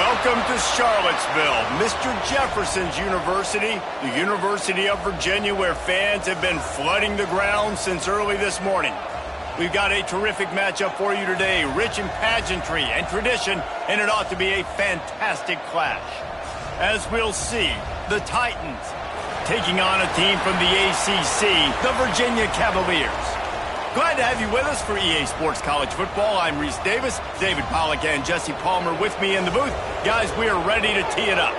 Welcome to Charlottesville, Mr. Jefferson's University, the University of Virginia, where fans have been flooding the grounds since early this morning. We've got a terrific matchup for you today, rich in pageantry and tradition, and it ought to be a fantastic clash. As we'll see, the Titans taking on a team from the ACC, the Virginia Cavaliers. Glad to have you with us for EA Sports College Football. I'm Reese Davis, David Pollack and Jesse Palmer with me in the booth. Guys, we are ready to tee it up.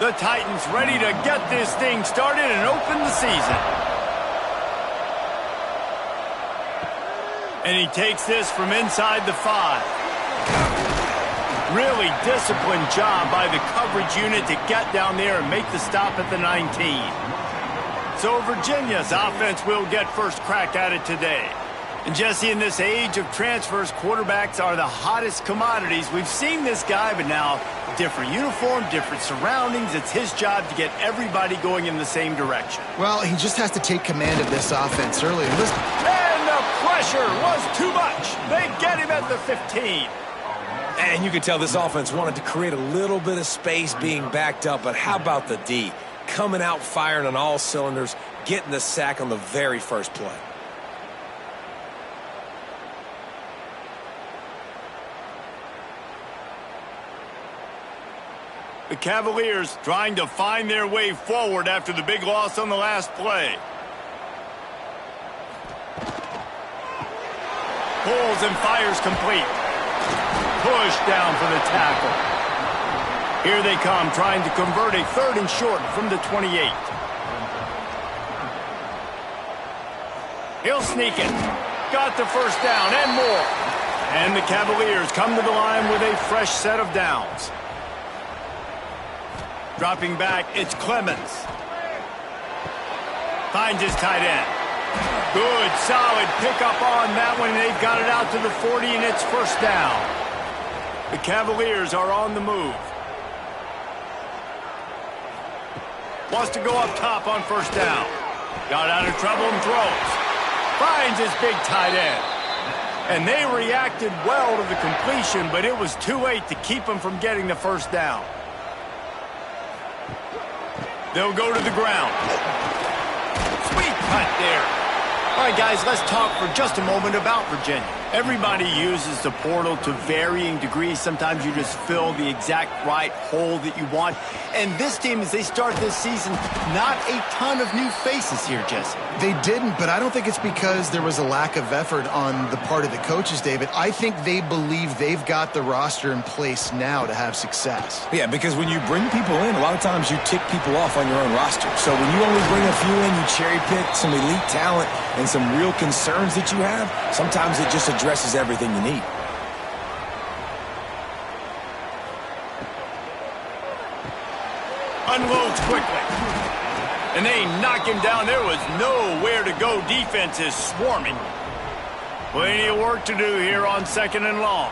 The Titans ready to get this thing started and open the season. And he takes this from inside the 5. Really disciplined job by the coverage unit to get down there and make the stop at the 19. So Virginia's offense will get first crack at it today. And Jesse, in this age of transfers, quarterbacks are the hottest commodities. We've seen this guy, but now different uniform, different surroundings. It's his job to get everybody going in the same direction. Well, he just has to take command of this offense early. And the pressure was too much. They get him at the 15. And you can tell this offense wanted to create a little bit of space being backed up, but how about the D? Coming out firing on all cylinders, getting the sack on the very first play. The Cavaliers trying to find their way forward after the big loss on the last play. Pulls and fires complete. Push down for the tackle. Here they come, trying to convert a 3rd and short from the 28. He'll sneak it. Got the first down and more. And the Cavaliers come to the line with a fresh set of downs. Dropping back, it's Clemens. Finds his tight end. Good, solid pickup on that one. They've got it out to the 40, and it's first down. The Cavaliers are on the move. Wants to go up top on first down. Got out of trouble and throws. Finds his big tight end. And they reacted well to the completion, but it was too late to keep them from getting the first down. They'll go to the ground. Sweet cut there. All right, guys, let's talk for just a moment about Virginia. Everybody uses the portal to varying degrees. Sometimes you just fill the exact right hole that you want. And this team, as they start this season, not a ton of new faces here, Jesse. They didn't, but I don't think it's because there was a lack of effort on the part of the coaches, David. I think they believe they've got the roster in place now to have success. Yeah, because when you bring people in, a lot of times you tick people off on your own roster. So when you only bring a few in, you cherry pick some elite talent and some real concerns that you have, sometimes it just addresses everything you need. Unloads quickly. And they knock him down. There was nowhere to go. Defense is swarming. Plenty of work to do here on 2nd and long.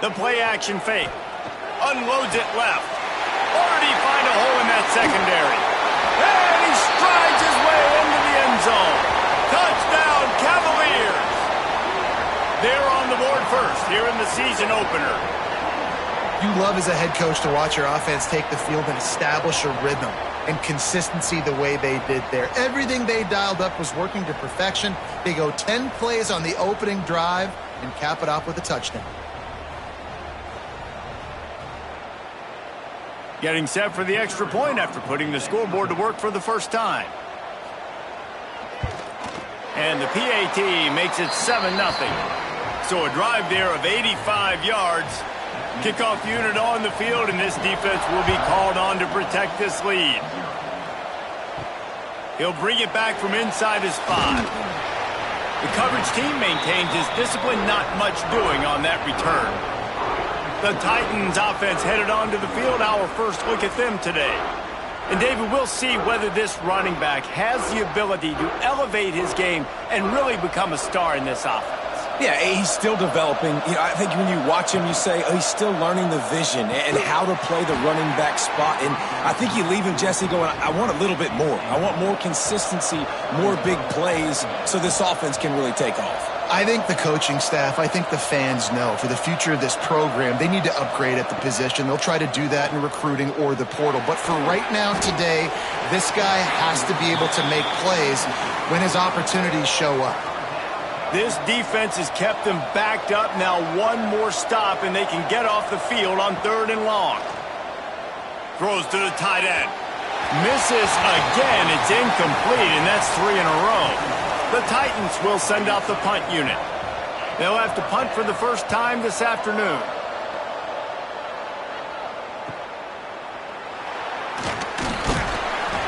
The play action fake. Unloads it left. Or did he find a hole in that secondary? And he strides his way into the end zone. Touchdown, Cavaliers. They're on the board first here in the season opener. You love as a head coach to watch your offense take the field and establish a rhythm and consistency the way they did there. Everything they dialed up was working to perfection. They go 10 plays on the opening drive and cap it off with a touchdown. Getting set for the extra point after putting the scoreboard to work for the first time. And the PAT makes it 7-0. So a drive there of 85 yards. Kickoff unit on the field, and this defense will be called on to protect this lead. He'll bring it back from inside his 5. The coverage team maintains his discipline, not much doing on that return. The Titans offense headed onto the field. Our first look at them today. And David, we'll see whether this running back has the ability to elevate his game and really become a star in this offense. Yeah, he's still developing. I think when you watch him, you say, oh, he's still learning the vision and how to play the running back spot. And I think you leave him, Jesse, going, I want a little bit more. I want more consistency, more big plays so this offense can really take off. I think the coaching staff, I think the fans know for the future of this program, they need to upgrade at the position. They'll try to do that in recruiting or the portal. But for right now, today, this guy has to be able to make plays when his opportunities show up. This defense has kept them backed up. Now one more stop, and they can get off the field on 3rd and long. Throws to the tight end. Misses again. It's incomplete, and that's 3 in a row. The Titans will send out the punt unit. They'll have to punt for the first time this afternoon.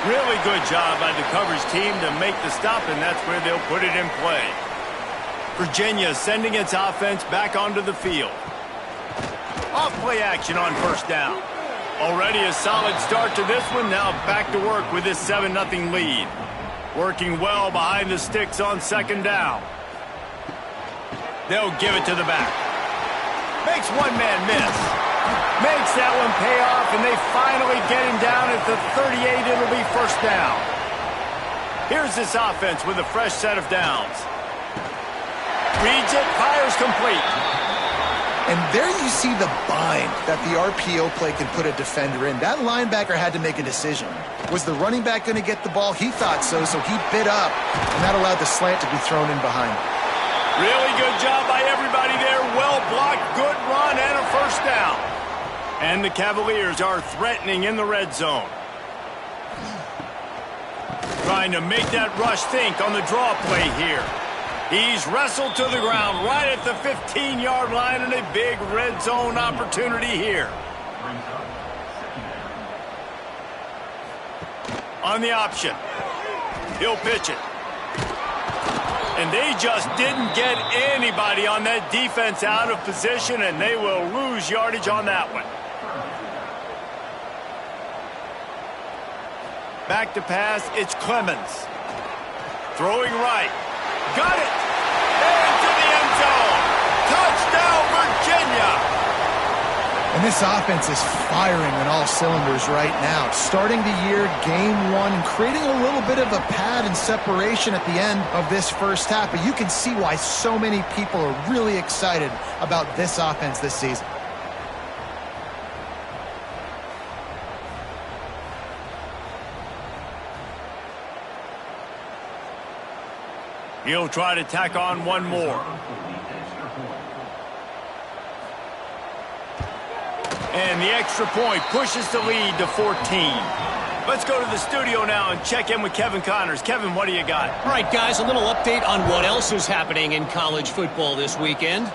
Really good job by the coverage team to make the stop, and that's where they'll put it in play. Virginia sending its offense back onto the field. Off play action on 1st down. Already a solid start to this one. Now back to work with this 7-0 lead. Working well behind the sticks on 2nd down. They'll give it to the back. Makes one man miss. Makes that one pay off, and they finally get him down at the 38. It'll be 1st down. Here's this offense with a fresh set of downs. Reads it, fires complete. And there you see the bind that the RPO play can put a defender in. That linebacker had to make a decision. Was the running back going to get the ball? He thought so, so he bit up, and that allowed the slant to be thrown in behind. Really good job by everybody there. Well blocked, good run, and a 1st down. And the Cavaliers are threatening in the red zone. Trying to make that rush think on the draw play here. He's wrestled to the ground right at the 15-yard line, and a big red zone opportunity here. On the option. He'll pitch it. And they just didn't get anybody on that defense out of position, and they will lose yardage on that one. Back to pass, it's Clemens. Throwing right. Got it! Into the end zone! Touchdown, Virginia! And this offense is firing on all cylinders right now. Starting the year, game 1, and creating a little bit of a pad and separation at the end of this first half. But you can see why so many people are really excited about this offense this season. He'll try to tack on one more. And the extra point pushes the lead to 14. Let's go to the studio now and check in with Kevin Connors. Kevin, what do you got? All right, guys, a little update on what else is happening in college football this weekend.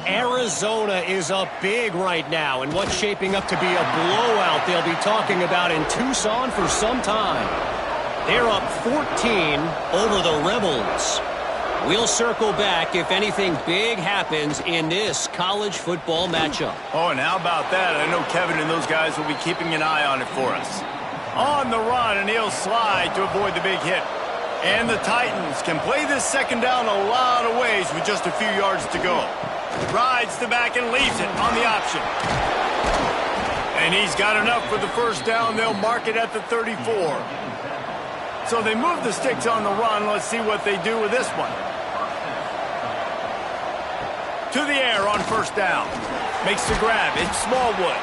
Arizona is up big right now, and what's shaping up to be a blowout they'll be talking about in Tucson for some time. They're up 14 over the Rebels. We'll circle back if anything big happens in this college football matchup. Oh, and how about that? I know Kevin and those guys will be keeping an eye on it for us. On the run, and he'll slide to avoid the big hit. And the Titans can play this 2nd down a lot of ways with just a few yards to go. Rides the back and leaves it on the option. And he's got enough for the 1st down. They'll mark it at the 34. So they move the sticks on the run. Let's see what they do with this one. To the air on 1st down. Makes the grab. It's Smallwood.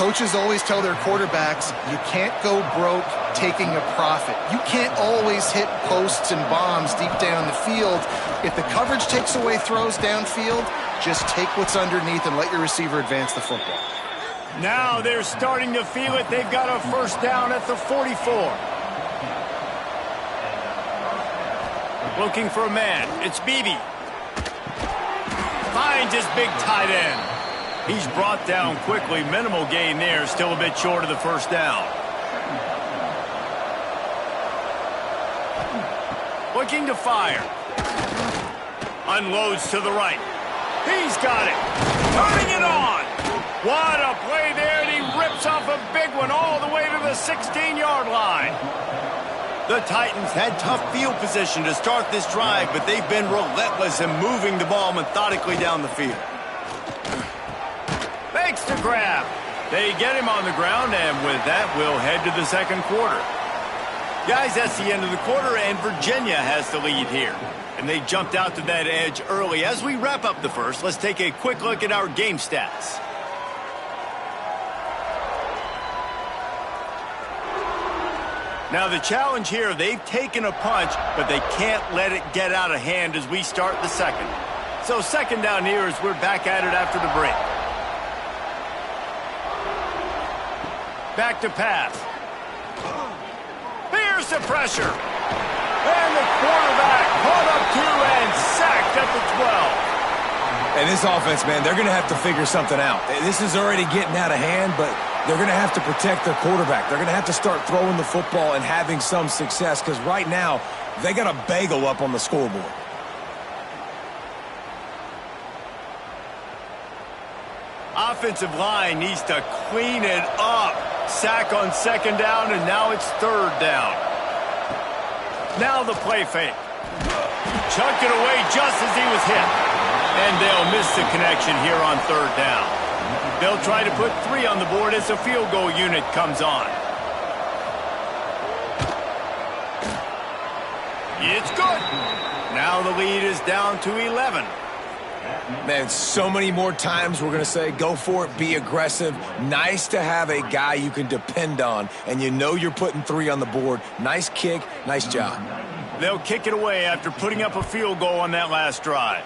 Coaches always tell their quarterbacks, you can't go broke taking a profit. You can't always hit posts and bombs deep down the field. If the coverage takes away throws downfield, just take what's underneath and let your receiver advance the football. Now they're starting to feel it. They've got a 1st down at the 44. Looking for a man. It's Beebe. Finds his big tight end. He's brought down quickly. Minimal gain there. Still a bit short of the 1st down. Looking to fire. Unloads to the right. He's got it. Turning it on. What a play there, and he rips off a big one all the way to the 16-yard line. The Titans had tough field position to start this drive, but they've been relentless in moving the ball methodically down the field. Makes the grab. They get him on the ground, and with that, we'll head to the second quarter. Guys, that's the end of the quarter, and Virginia has the lead here. And they jumped out to that edge early. As we wrap up the first, let's take a quick look at our game stats. Now, the challenge here, they've taken a punch, but they can't let it get out of hand as we start the second. So second down here as we're back at it after the break. Back to pass. Here's the pressure. And the quarterback caught up to and sacked at the 12. And this offense, man, they're going to have to figure something out. This is already getting out of hand, but they're going to have to protect their quarterback. They're going to have to start throwing the football and having some success because right now they got a bagel up on the scoreboard. Offensive line needs to clean it up. Sack on second down, and now it's third down. Now the play fake. Chucked it away just as he was hit. And they'll miss the connection here on third down. They'll try to put 3 on the board as the field goal unit comes on. It's good. Now the lead is down to 11. Man, so many more times we're going to say, go for it, be aggressive. Nice to have a guy you can depend on, and you know you're putting 3 on the board. Nice kick, nice job. They'll kick it away after putting up a field goal on that last drive.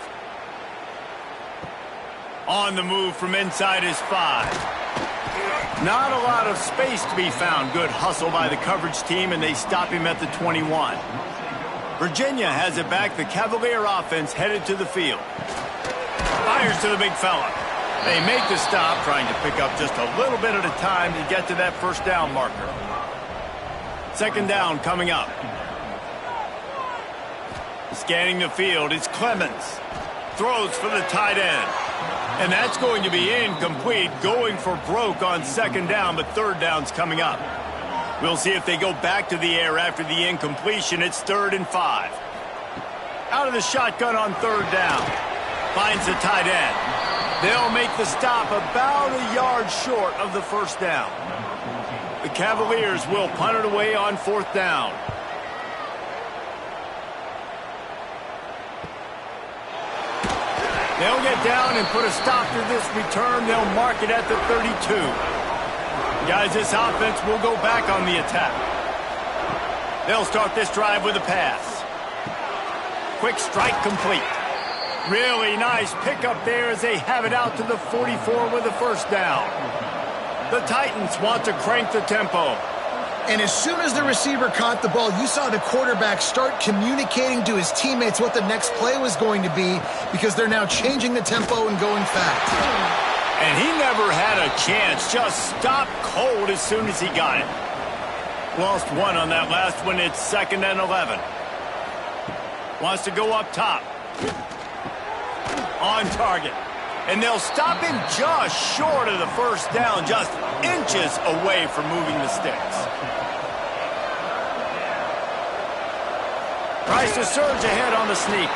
On the move from inside his 5. Not a lot of space to be found. Good hustle by the coverage team, and they stop him at the 21. Virginia has it back. The Cavalier offense headed to the field. Fires to the big fella. They make the stop, trying to pick up just a little bit at a time to get to that first down marker. Second down coming up. Scanning the field, it's Clemens. Throws for the tight end. And that's going to be incomplete, going for broke on second down, but third down's coming up. We'll see if they go back to the air after the incompletion. It's 3rd and 5. Out of the shotgun on third down. Finds the tight end. They'll make the stop about a yard short of the first down. The Cavaliers will punt it away on 4th down. They'll get down and put a stop to this return. They'll mark it at the 32. Guys, this offense will go back on the attack. They'll start this drive with a pass. Quick strike complete. Really nice pickup there as they have it out to the 44 with a first down. The Titans want to crank the tempo. And as soon as the receiver caught the ball, you saw the quarterback start communicating to his teammates what the next play was going to be because they're now changing the tempo and going fast. And he never had a chance. Just stopped cold as soon as he got it. Lost 1 on that last one. It's 2nd and 11. Wants to go up top. On target. And they'll stop him just short of the first down, just inches away from moving the sticks. Tries to surge ahead on the sneak.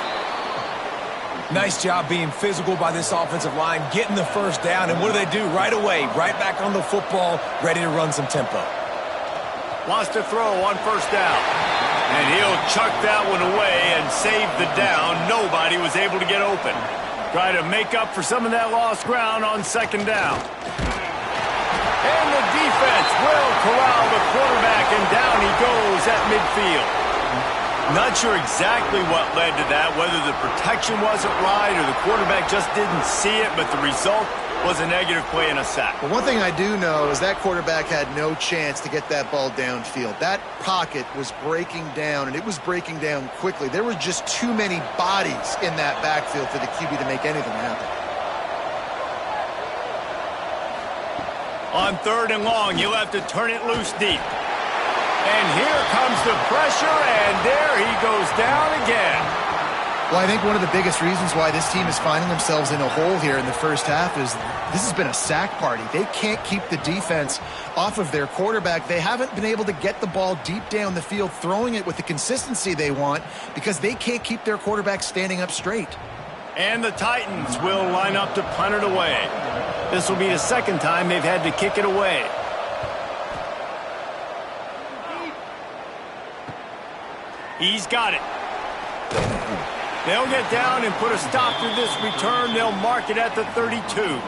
Nice job being physical by this offensive line, getting the first down, and what do? Right away, right back on the football, ready to run some tempo. Wants to throw on first down. And he'll chuck that one away and save the down. Nobody was able to get open. Try to make up for some of that lost ground on second down. And the defense will corral the quarterback, and down he goes at midfield. Not sure exactly what led to that, whether the protection wasn't right or the quarterback just didn't see it, but the result was a negative play and a sack. But one thing I do know is that quarterback had no chance to get that ball downfield. That pocket was breaking down, and it was breaking down quickly. There were just too many bodies in that backfield for the QB to make anything happen. On 3rd and long, you'll have to turn it loose deep. And here comes the pressure, and there he goes down again. Well, I think one of the biggest reasons why this team is finding themselves in a hole here in the first half is this has been a sack party. They can't keep the defense off of their quarterback. They haven't been able to get the ball deep down the field, throwing it with the consistency they want because they can't keep their quarterback standing up straight. And the Titans will line up to punt it away. This will be the second time they've had to kick it away. He's got it. They'll get down and put a stop to this return. They'll mark it at the 32.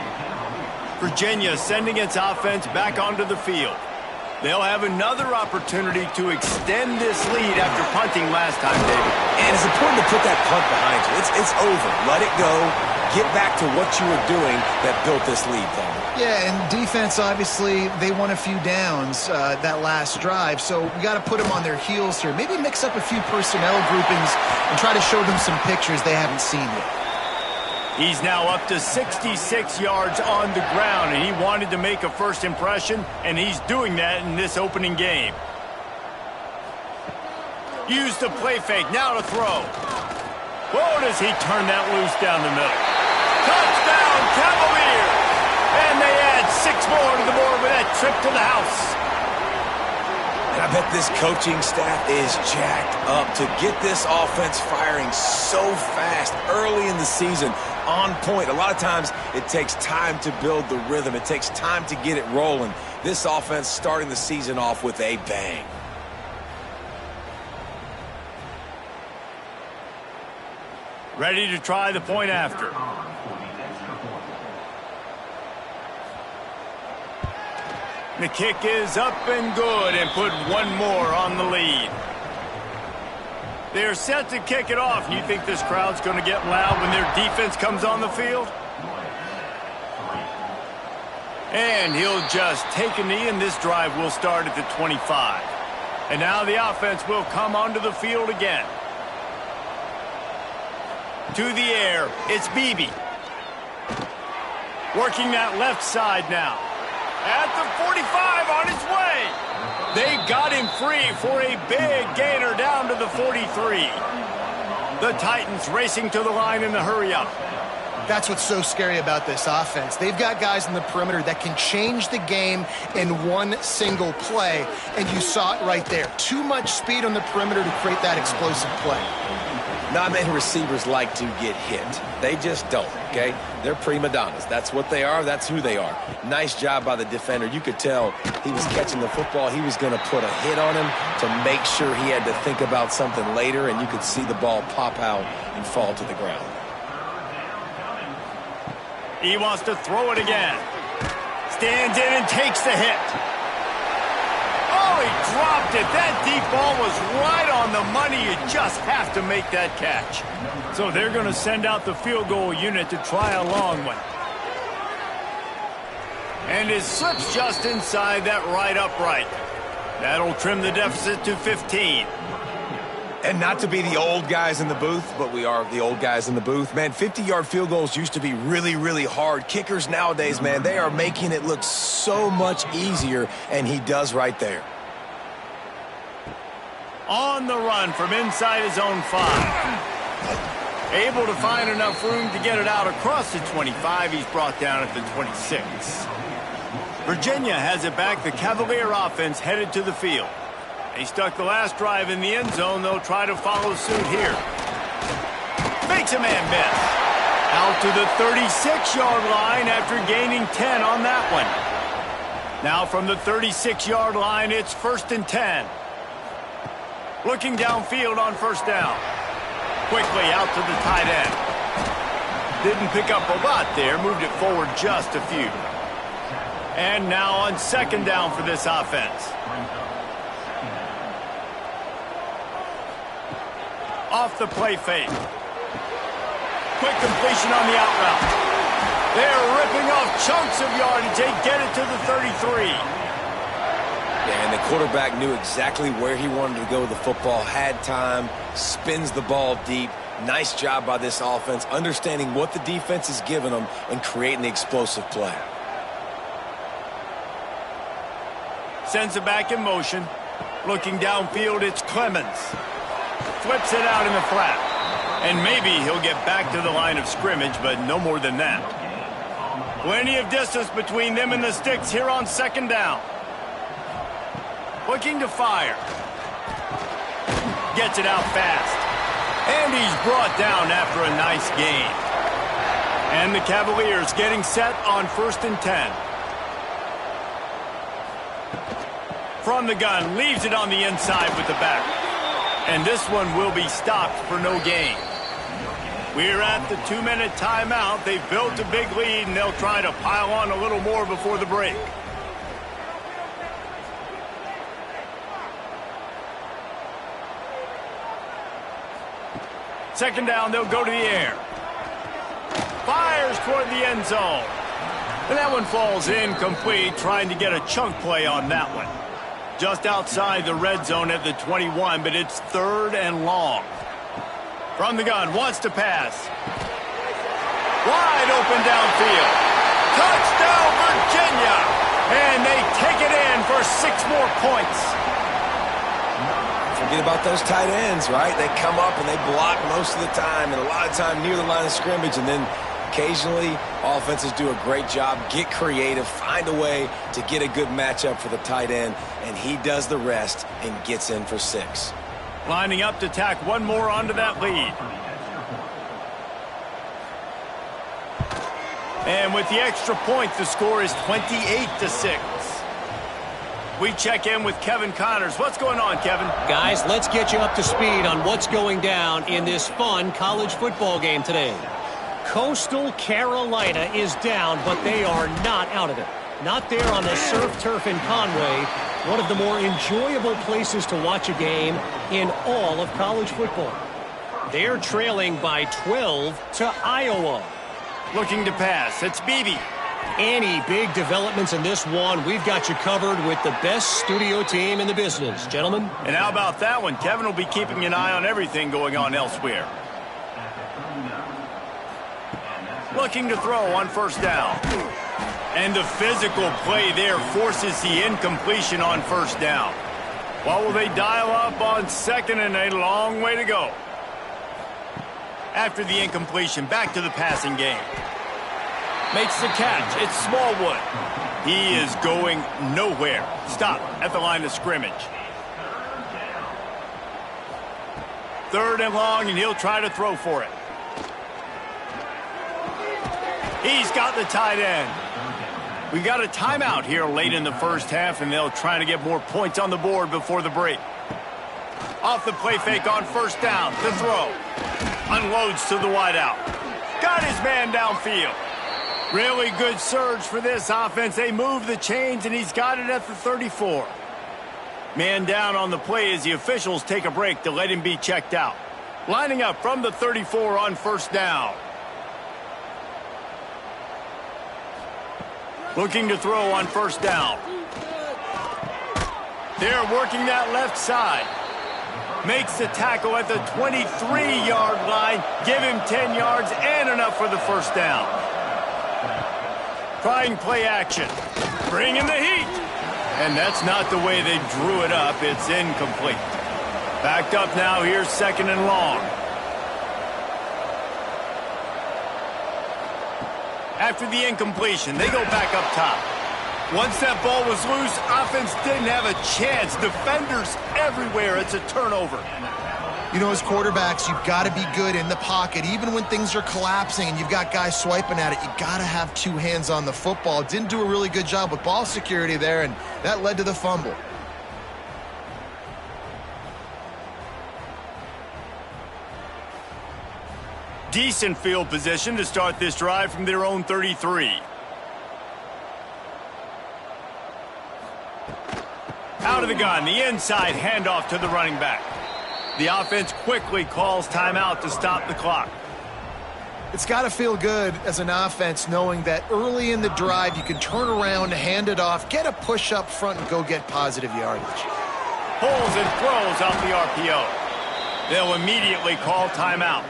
Virginia sending its offense back onto the field. They'll have another opportunity to extend this lead after punting last time, David. And it's important to put that punt behind you. It's over. Let it go. Get back to what you were doing that built this lead, though. Yeah, and defense, obviously, they won a few downs that last drive, so we got to put them on their heels here. Maybe mix up a few personnel groupings and try to show them some pictures they haven't seen yet. He's now up to 66 yards on the ground, and he wanted to make a first impression, and he's doing that in this opening game. Use the play fake, now to throw. Whoa, does he turn that loose down the middle. Touchdown, Cavaliers! And they add 6 more to the board with that trip to the house. And I bet this coaching staff is jacked up to get this offense firing so fast early in the season, on point. A lot of times it takes time to build the rhythm. It takes time to get it rolling. This offense starting the season off with a bang. Ready to try the point after. The kick is up and good and put one more on the lead. They're set to kick it off. You think this crowd's going to get loud when their defense comes on the field? And he'll just take a knee, and this drive will start at the 25. And now the offense will come onto the field again. To the air, it's Beebe. Working that left side now. At the 45 on his way. They got him free for a big gainer down to the 43. The Titans racing to the line in the hurry-up. That's what's so scary about this offense. They've got guys in the perimeter that can change the game in one single play, and you saw it right there. Too much speed on the perimeter to create that explosive play. Not many receivers like to get hit. They just don't, okay? They're prima donnas. That's what they are. That's who they are. Nice job by the defender. You could tell he was catching the football. He was going to put a hit on him to make sure he had to think about something later, and you could see the ball pop out and fall to the ground. He wants to throw it again. Stands in and takes the hit. Oh, he dropped it. That deep ball was right on the money. You just have to make that catch. So they're going to send out the field goal unit to try a long one. And it slips just inside that right upright. That'll trim the deficit to 15. And not to be the old guys in the booth, but we are the old guys in the booth. Man, 50-yard field goals used to be really, really hard. Kickers nowadays, man, they are making it look so much easier, and he does right there. On the run from inside his own 5. Able to find enough room to get it out across the 25. He's brought down at the 26. Virginia has it back. The Cavalier offense headed to the field. They stuck the last drive in the end zone. They'll try to follow suit here. Makes a man miss. Out to the 36-yard line after gaining 10 on that one. Now from the 36-yard line, it's 1st and 10. Looking downfield on first down. Quickly out to the tight end. Didn't pick up a lot there. Moved it forward just a few. And now on 2nd down for this offense. Off the play fake. Quick completion on the out route. They're ripping off chunks of yardage. They get it to the 33. Yeah, and the quarterback knew exactly where he wanted to go with the football, had time, spins the ball deep. Nice job by this offense, understanding what the defense is giving them and creating the explosive play. Sends it back in motion. Looking downfield, it's Clemens. Flips it out in the flat. And maybe he'll get back to the line of scrimmage, but no more than that. Plenty of distance between them and the sticks here on second down. Looking to fire. Gets it out fast. And he's brought down after a nice gain. And the Cavaliers getting set on 1st and 10. From the gun, leaves it on the inside with the back. And this one will be stopped for no gain. We're at the 2-minute timeout. They've built a big lead, and they'll try to pile on a little more before the break. Second down, they'll go to the air. Fires toward the end zone. And that one falls incomplete, trying to get a chunk play on that one. Just outside the red zone at the 21, but it's 3rd and long. From the gun, wants to pass. Wide open downfield. Touchdown, Virginia! And they take it in for 6 more points. Forget about those tight ends, right? They come up and they block most of the time, and a lot of time near the line of scrimmage, and then occasionally offenses do a great job, get creative, find a way to get a good matchup for the tight end, and he does the rest and gets in for 6. Lining up to tack one more onto that lead. And with the extra point, the score is 28-6. We check in with Kevin Connors. What's going on, Kevin? Guys, let's get you up to speed on what's going down in this fun college football game today. Coastal Carolina is down, but they are not out of it. Not there on the surf turf in Conway, one of the more enjoyable places to watch a game in all of college football. They're trailing by 12 to Iowa. Looking to pass. It's Beebe. Any big developments in this one, we've got you covered with the best studio team in the business, gentlemen. And how about that one? Kevin will be keeping an eye on everything going on elsewhere. Looking to throw on 1st down. And the physical play there forces the incompletion on 1st down. What will they dial up on 2nd and a long way to go? After the incompletion, back to the passing game. Makes the catch. It's Smallwood. He is going nowhere. Stop at the line of scrimmage. 3rd and long, and he'll try to throw for it. He's got the tight end. We got a timeout here late in the 1st half, and they'll try to get more points on the board before the break. Off the play fake on 1st down. The throw. Unloads to the wideout. Got his man downfield. Really good surge for this offense. They move the chains, and he's got it at the 34. Man down on the play as the officials take a break to let him be checked out. Lining up from the 34 on 1st down. Looking to throw on 1st down. They're working that left side. Makes the tackle at the 23-yard line. Give him 10 yards and enough for the 1st down. Trying play action. Bringing the heat. And that's not the way they drew it up. It's incomplete. Backed up now. Here's 2nd and long. After the incompletion, they go back up top. Once that ball was loose, offense didn't have a chance. Defenders everywhere. It's a turnover. You know, as quarterbacks, you've got to be good in the pocket. Even when things are collapsing and you've got guys swiping at it, you've got to have 2 hands on the football. Didn't do a really good job with ball security there, and that led to the fumble. Decent field position to start this drive from their own 33. Out of the gun, the inside handoff to the running back. The offense quickly calls timeout to stop the clock. It's got to feel good as an offense knowing that early in the drive you can turn around, hand it off, get a push up front, and go get positive yardage. Pulls and throws off the RPO. They'll immediately call timeout.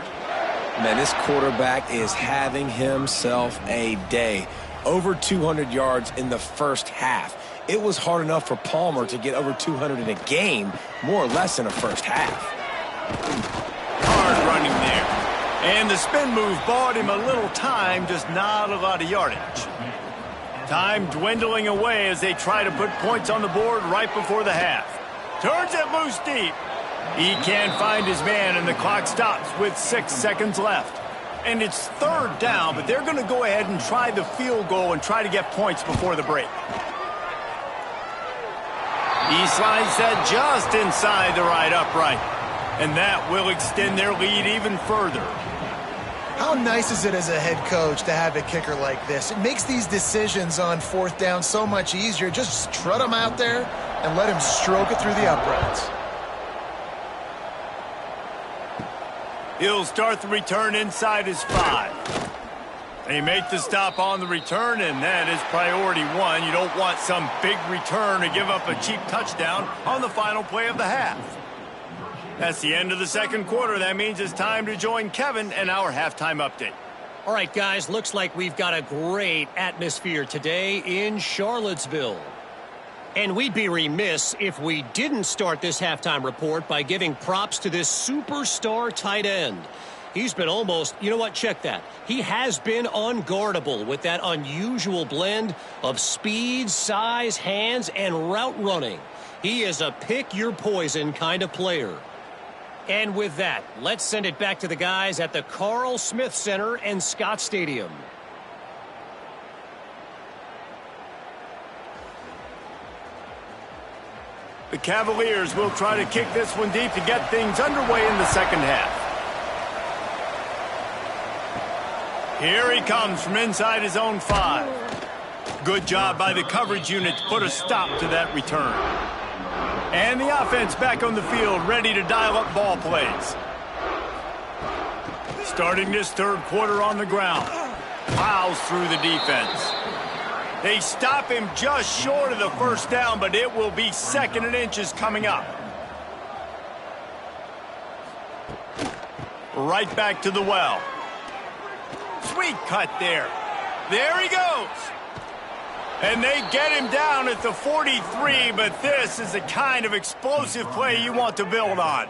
Man, this quarterback is having himself a day. Over 200 yards in the 1st half. It was hard enough for Palmer to get over 200 in a game, more or less in a 1st half. Hard running there. And the spin move bought him a little time, just not a lot of yardage. Time dwindling away as they try to put points on the board right before the half. Turns it loose deep. He can't find his man, and the clock stops with 6 seconds left. And it's third down, but they're going to go ahead and try the field goal and try to get points before the break. He slides that just inside the right upright. And that will extend their lead even further. How nice is it as a head coach to have a kicker like this? It makes these decisions on fourth down so much easier. Just strut him out there and let him stroke it through the uprights. He'll start the return inside his 5. They make the stop on the return, and that is priority 1. You don't want some big return to give up a cheap touchdown on the final play of the half. That's the end of the second quarter. That means it's time to join Kevin and our halftime update. All right, guys, looks like we've got a great atmosphere today in Charlottesville. And we'd be remiss if we didn't start this halftime report by giving props to this superstar tight end. He's been almost, you know what, check that. He has been unguardable with that unusual blend of speed, size, hands, and route running. He is a pick-your-poison kind of player. And with that, let's send it back to the guys at the Carl Smith Center and Scott Stadium. The Cavaliers will try to kick this one deep to get things underway in the second half. Here he comes from inside his own 5. Good job by the coverage unit to put a stop to that return. And the offense back on the field, ready to dial up ball plays. Starting this third quarter on the ground. Plows through the defense. They stop him just short of the first down, but it will be 2nd and inches coming up. Right back to the well. Sweet cut there. There he goes. And they get him down at the 43, but this is the kind of explosive play you want to build on.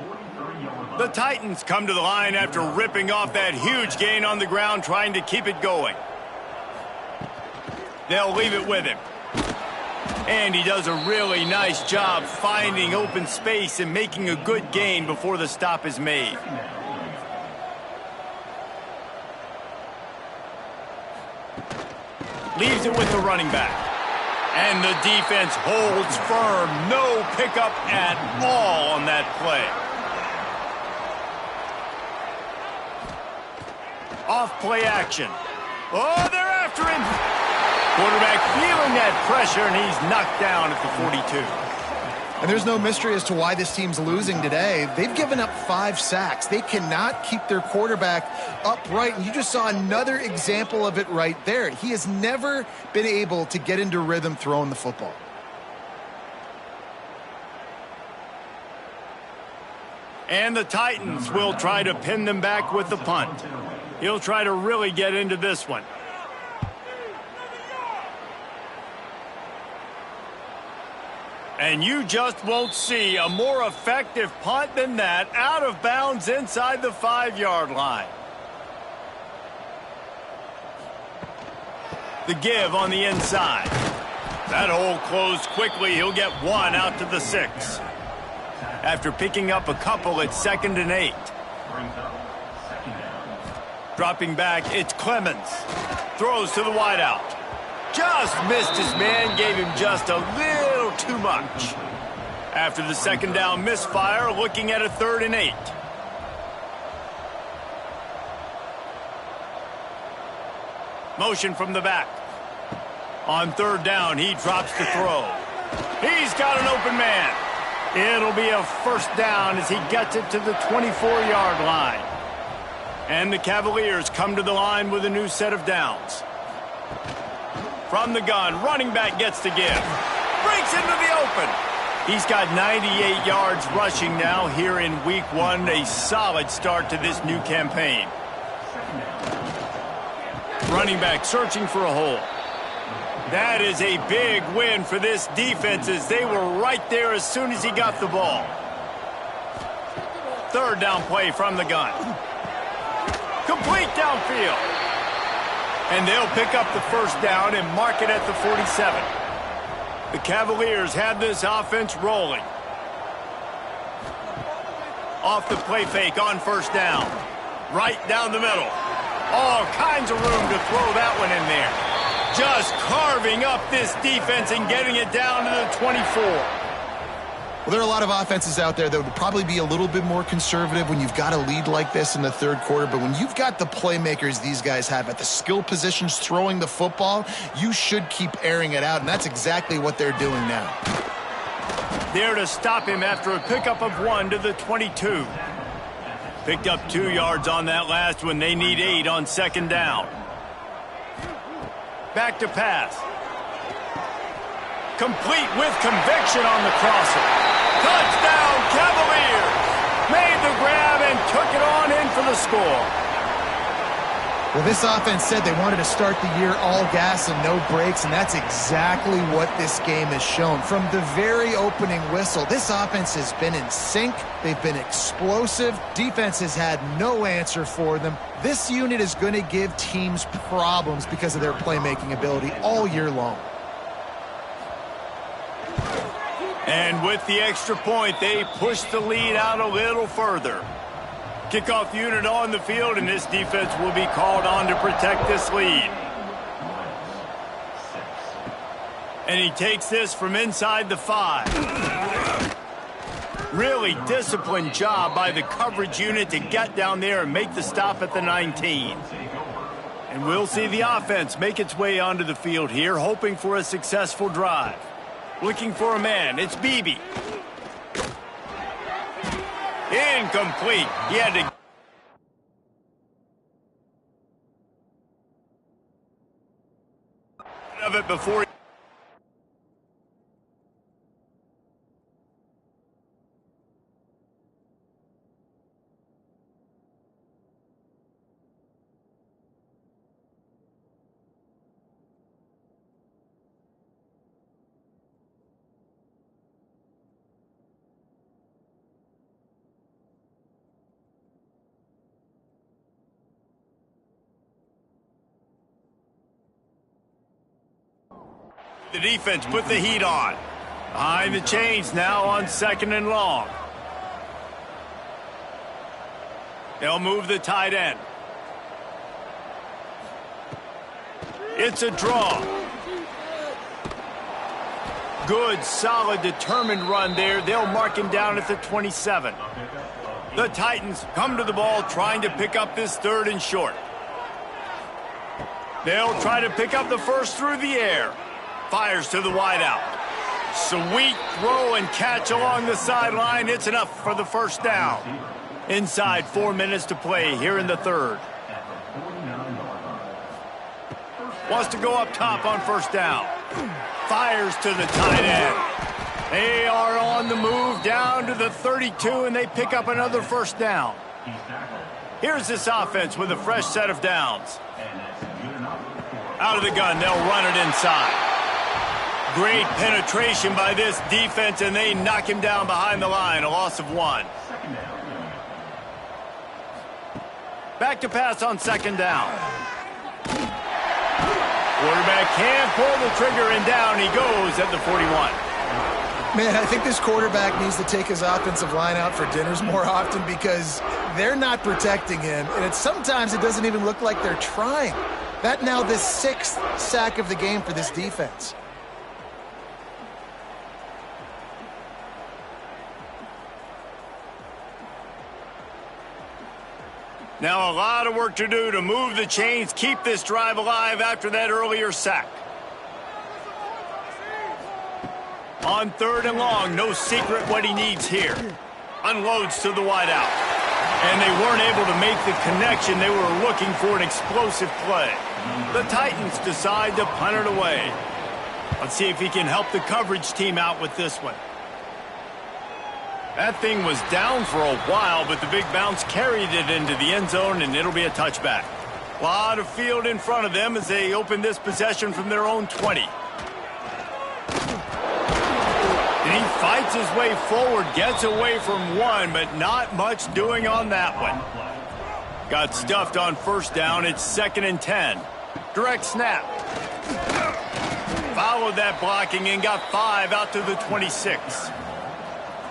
The Titans come to the line after ripping off that huge gain on the ground, trying to keep it going. They'll leave it with him. And he does a really nice job finding open space and making a good gain before the stop is made. Leaves it with the running back. And the defense holds firm. No pickup at all on that play. Off play action. Oh, they're after him. Quarterback feeling that pressure, and he's knocked down at the 42. And there's no mystery as to why this team's losing today. They've given up 5 sacks. They cannot keep their quarterback upright, and you just saw another example of it right there. He has never been able to get into rhythm throwing the football. And the Titans will try to pin them back with the punt. He'll try to really get into this one. And you just won't see a more effective punt than that, out of bounds inside the 5-yard line. The give on the inside. That hole closed quickly. He'll get 1 out to the 6. After picking up a couple, it's 2nd and 8. Dropping back, it's Clemens. Throws to the wideout. Just missed his man, gave him just a little too much. After the 2nd down misfire, looking at a 3rd and 8. Motion from the back. On 3rd down, he drops the throw. He's got an open man. It'll be a 1st down as he gets it to the 24-yard line. And the Cavaliers come to the line with a new set of downs. From the gun, running back gets the give. Breaks into the open. He's got 98 yards rushing now here in week 1. A solid start to this new campaign. Running back searching for a hole. That is a big win for this defense as they were right there as soon as he got the ball. 3rd down play from the gun. complete downfield. And they'll pick up the first down and mark it at the 47. The Cavaliers have this offense rolling. Off the play fake on first down. Right down the middle. All kinds of room to throw that one in there. Just carving up this defense and getting it down to the 24. Well, there are a lot of offenses out there that would probably be a little bit more conservative when you've got a lead like this in the third quarter. But when you've got the playmakers these guys have at the skill positions throwing the football, you should keep airing it out, and that's exactly what they're doing now. There to stop him after a pickup of 1 to the 22. Picked up 2 yards on that last one. They need 8 on second down. Back to pass. Complete with conviction on the crosser. Touchdown, Cavaliers! Made the grab and took it on in for the score. Well, this offense said they wanted to start the year all gas and no brakes, and that's exactly what this game has shown. From the very opening whistle, this offense has been in sync. They've been explosive. Defense has had no answer for them. This unit is going to give teams problems because of their playmaking ability all year long. And with the extra point, they push the lead out a little further. Kickoff unit on the field, and this defense will be called on to protect this lead. And he takes this from inside the 5. Really disciplined job by the coverage unit to get down there and make the stop at the 19. And we'll see the offense make its way onto the field here, hoping for a successful drive. Looking for a man. It's Beebe. Incomplete. He had to of it before. The defense put the heat on. Behind the chains now on second and long. They'll move the tight end. It's a draw. Good, solid, determined run there. They'll mark him down at the 27. The Titans come to the ball trying to pick up this third and short. They'll try to pick up the first through the air. Fires to the wideout. Sweet throw and catch along the sideline. It's enough for the first down. Inside 4 minutes to play here in the third. Wants to go up top on first down. Fires to the tight end. They are on the move down to the 32, and they pick up another first down. Here's this offense with a fresh set of downs. Out of the gun, they'll run it inside. Great penetration by this defense, and they knock him down behind the line, a loss of 1. Back to pass on second down. Quarterback can't pull the trigger, and down he goes at the 41. Man, I think this quarterback needs to take his offensive line out for dinners more often because they're not protecting him, and sometimes it doesn't even look like they're trying. That now the 6th sack of the game for this defense. Now a lot of work to do to move the chains, keep this drive alive after that earlier sack. On third and long, no secret what he needs here. Unloads to the wideout. And they weren't able to make the connection. They were looking for an explosive play. The Titans decide to punt it away. Let's see if he can help the coverage team out with this one. That thing was down for a while, but the big bounce carried it into the end zone, and it'll be a touchback. A lot of field in front of them as they open this possession from their own 20. And he fights his way forward, gets away from one, but not much doing on that one. Got stuffed on first down. It's 2nd and 10. Direct snap. Followed that blocking and got 5 out to the 26.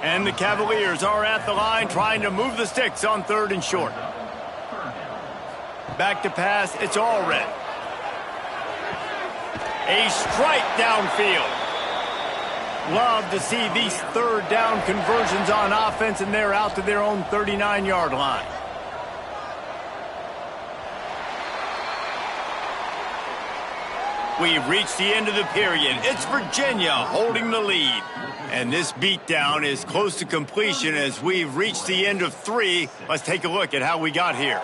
And the Cavaliers are at the line trying to move the sticks on 3rd and short. Back to pass. It's all red. A strike downfield. Love to see these 3rd down conversions on offense, and they're out to their own 39-yard line. We've reached the end of the period. It's Virginia holding the lead. And this beatdown is close to completion as we've reached the end of 3. Let's take a look at how we got here.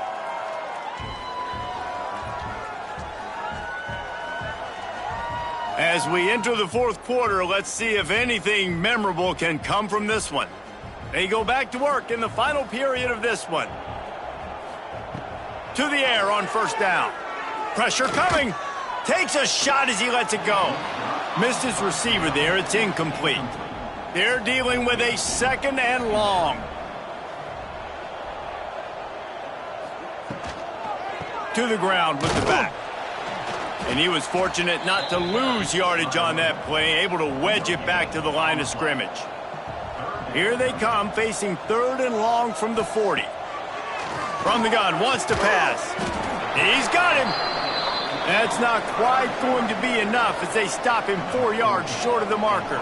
As we enter the 4th quarter, let's see if anything memorable can come from this one. They go back to work in the final period of this one. To the air on first down. Pressure coming. Takes a shot as he lets it go. Missed his receiver there. It's incomplete. They're dealing with a 2nd and long. To the ground with the back. And he was fortunate not to lose yardage on that play, able to wedge it back to the line of scrimmage. Here they come, facing 3rd and long from the 40. From the gun, wants to pass. He's got him. That's not quite going to be enough as they stop him 4 yards short of the marker.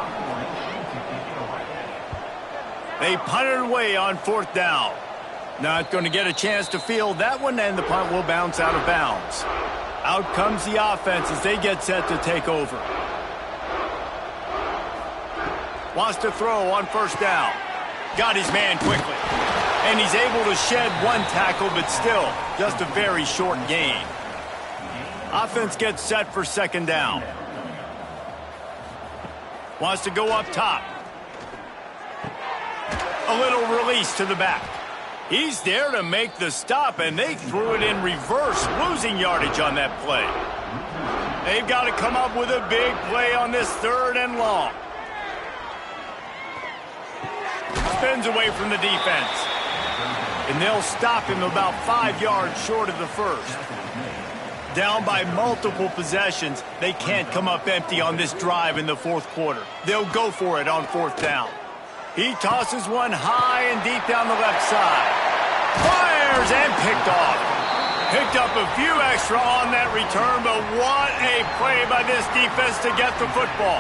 They punt it away on 4th down. Not going to get a chance to field that one, and the punt will bounce out of bounds. Out comes the offense as they get set to take over. Wants to throw on first down. Got his man quickly. And he's able to shed 1 tackle, but still just a very short gain. Offense gets set for 2nd down. Wants to go up top. A little release to the back. He's there to make the stop, and they threw it in reverse, losing yardage on that play. They've got to come up with a big play on this 3rd and long. Spins away from the defense. And they'll stop him about 5 yards short of the first. Down by multiple possessions, they can't come up empty on this drive in the 4th quarter. They'll go for it on 4th down. He tosses one high and deep down the left side. Fires and picked off. Picked up a few extra on that return, but what a play by this defense to get the football.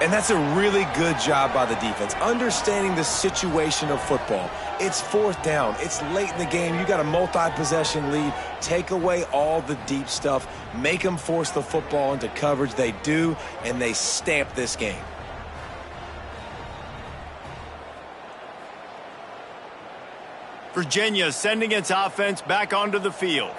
And that's a really good job by the defense, understanding the situation of football. It's 4th down. It's late in the game. You got a multi-possession lead. Take away all the deep stuff. Make them force the football into coverage. They do, and they stamp this game. Virginia sending its offense back onto the field.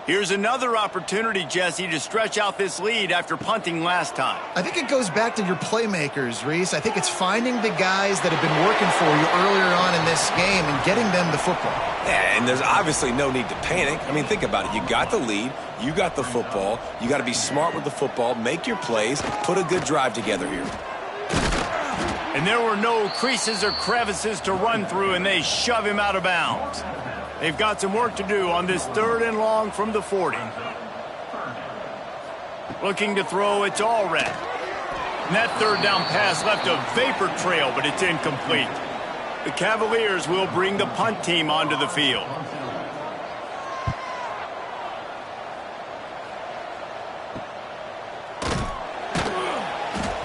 Here's another opportunity, Jesse, to stretch out this lead after punting last time. I think it goes back to your playmakers, Reese. I think it's finding the guys that have been working for you earlier on in this game and getting them the football. Yeah, and there's obviously no need to panic. I mean, think about it. You got the lead. You got the football. You got to be smart with the football. Make your plays. Put a good drive together here. And there were no creases or crevices to run through, and they shove him out of bounds. They've got some work to do on this 3rd and long from the 40. Looking to throw, it's all red. And that 3rd down pass left a vapor trail, but it's incomplete. The Cavaliers will bring the punt team onto the field.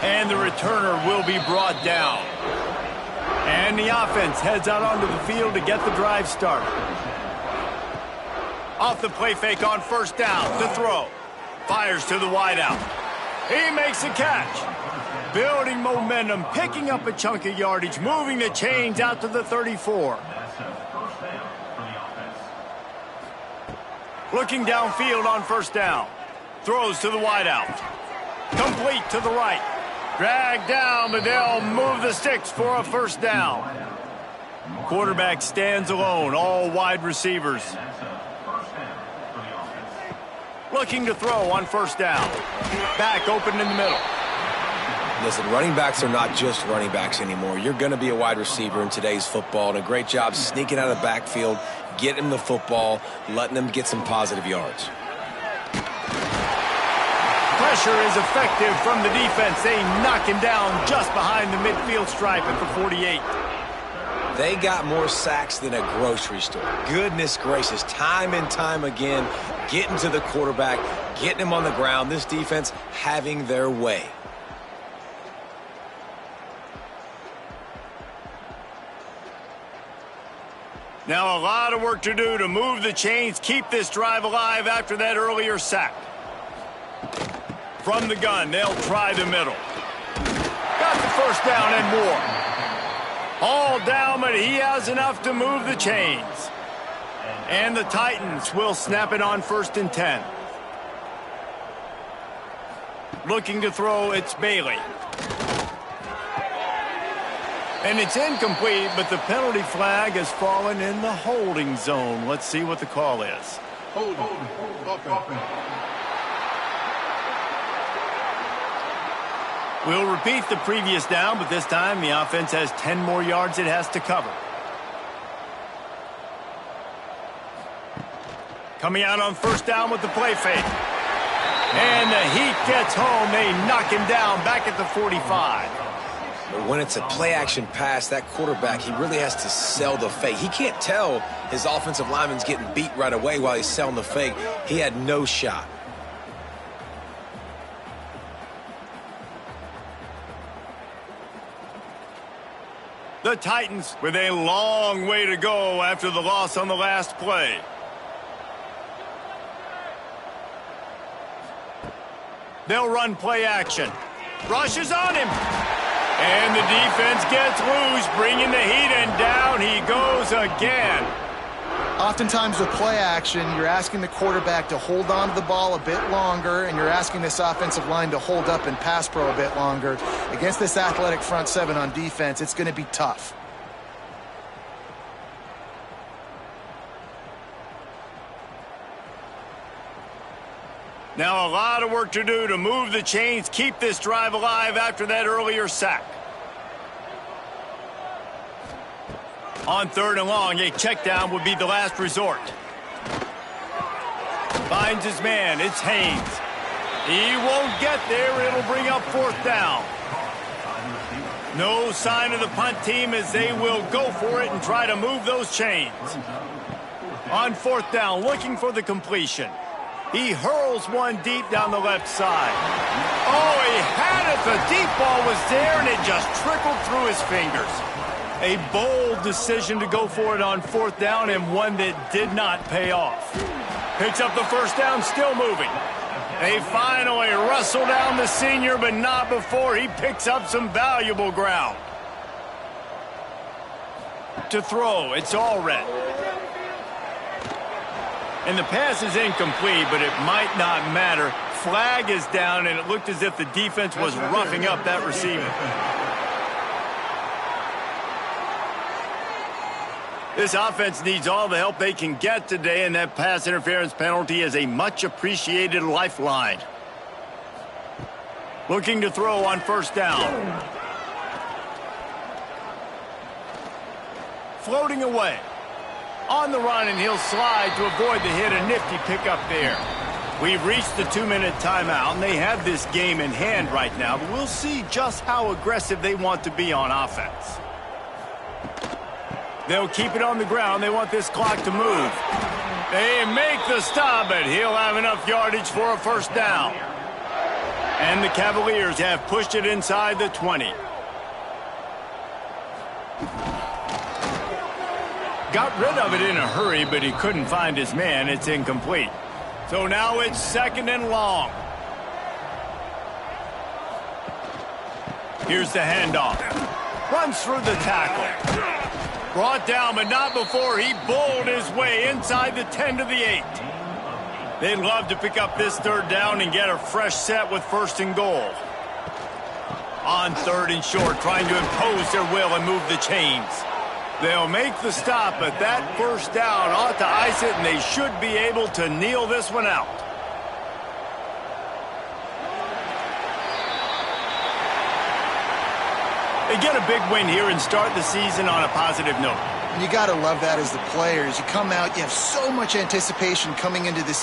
And the returner will be brought down. And the offense heads out onto the field to get the drive started. Off the play fake on first down to throw. Fires to the wideout. He makes a catch. Building momentum, picking up a chunk of yardage, moving the chains out to the 34. Looking downfield on first down. Throws to the wideout. Complete to the right. Dragged down, but they'll move the sticks for a first down. Quarterback stands alone, all wide receivers. Looking to throw on first down. Back open in the middle. Listen, running backs are not just running backs anymore. You're going to be a wide receiver in today's football, and a great job sneaking out of the backfield, getting him the football, letting him get some positive yards. Pressure is effective from the defense. They knock him down just behind the midfield stripe at the 48. They got more sacks than a grocery store. Goodness gracious, time and time again, getting to the quarterback, getting him on the ground. This defense having their way. Now a lot of work to do to move the chains, keep this drive alive after that earlier sack. From the gun, they'll try the middle. Got the first down and more. All down, but he has enough to move the chains. And the Titans will snap it on 1st and 10. Looking to throw, it's Bailey. And it's incomplete, but the penalty flag has fallen in the holding zone. Let's see what the call is. Hold. We'll repeat the previous down, but this time the offense has 10 more yards it has to cover. Coming out on 1st down with the play fake. And the heat gets home. They knock him down back at the 45. But when it's a play-action pass, that quarterback, he really has to sell the fake. He can't tell his offensive lineman's getting beat right away while he's selling the fake. He had no shot. The Titans with a long way to go after the loss on the last play. They'll run play action. Rushes on him. And the defense gets loose, bringing the heat, and down he goes again. Oftentimes with play action, you're asking the quarterback to hold on to the ball a bit longer, and you're asking this offensive line to hold up and pass pro a bit longer. Against this athletic front seven on defense, it's going to be tough. Now a lot of work to do to move the chains, keep this drive alive after that earlier sack. On 3rd and long, a check down would be the last resort. Finds his man, it's Haynes. He won't get there, it'll bring up 4th down. No sign of the punt team as they will go for it and try to move those chains. On 4th down, looking for the completion. He hurls one deep down the left side. Oh, he had it. The deep ball was there, and it just trickled through his fingers. A bold decision to go for it on 4th down, and one that did not pay off. Picks up the 1st down, still moving. They finally wrestle down the senior, but not before he picks up some valuable ground. To throw, it's Allred. And the pass is incomplete, but it might not matter. Flag is down, and it looked as if the defense was roughing up that receiver. This offense needs all the help they can get today, and that pass interference penalty is a much-appreciated lifeline. Looking to throw on 1st down. Floating away. On the run, and he'll slide to avoid the hit. A nifty pickup there. We've reached the 2-minute timeout, and they have this game in hand right now, but we'll see just how aggressive they want to be on offense. They'll keep it on the ground. They want this clock to move. They make the stop, but he'll have enough yardage for a 1st down. And the Cavaliers have pushed it inside the 20. Got rid of it in a hurry, but he couldn't find his man. It's incomplete. So now it's 2nd and long. Here's the handoff. Runs through the tackle. Brought down, but not before he bowled his way inside the 10 to the 8. They'd love to pick up this 3rd down and get a fresh set with 1st and goal. On 3rd and short, trying to impose their will and move the chains. They'll make the stop, but that 1st down ought to ice it, and they should be able to kneel this one out. They get a big win here and start the season on a positive note. And you got to love that as the players. You come out, you have so much anticipation coming into this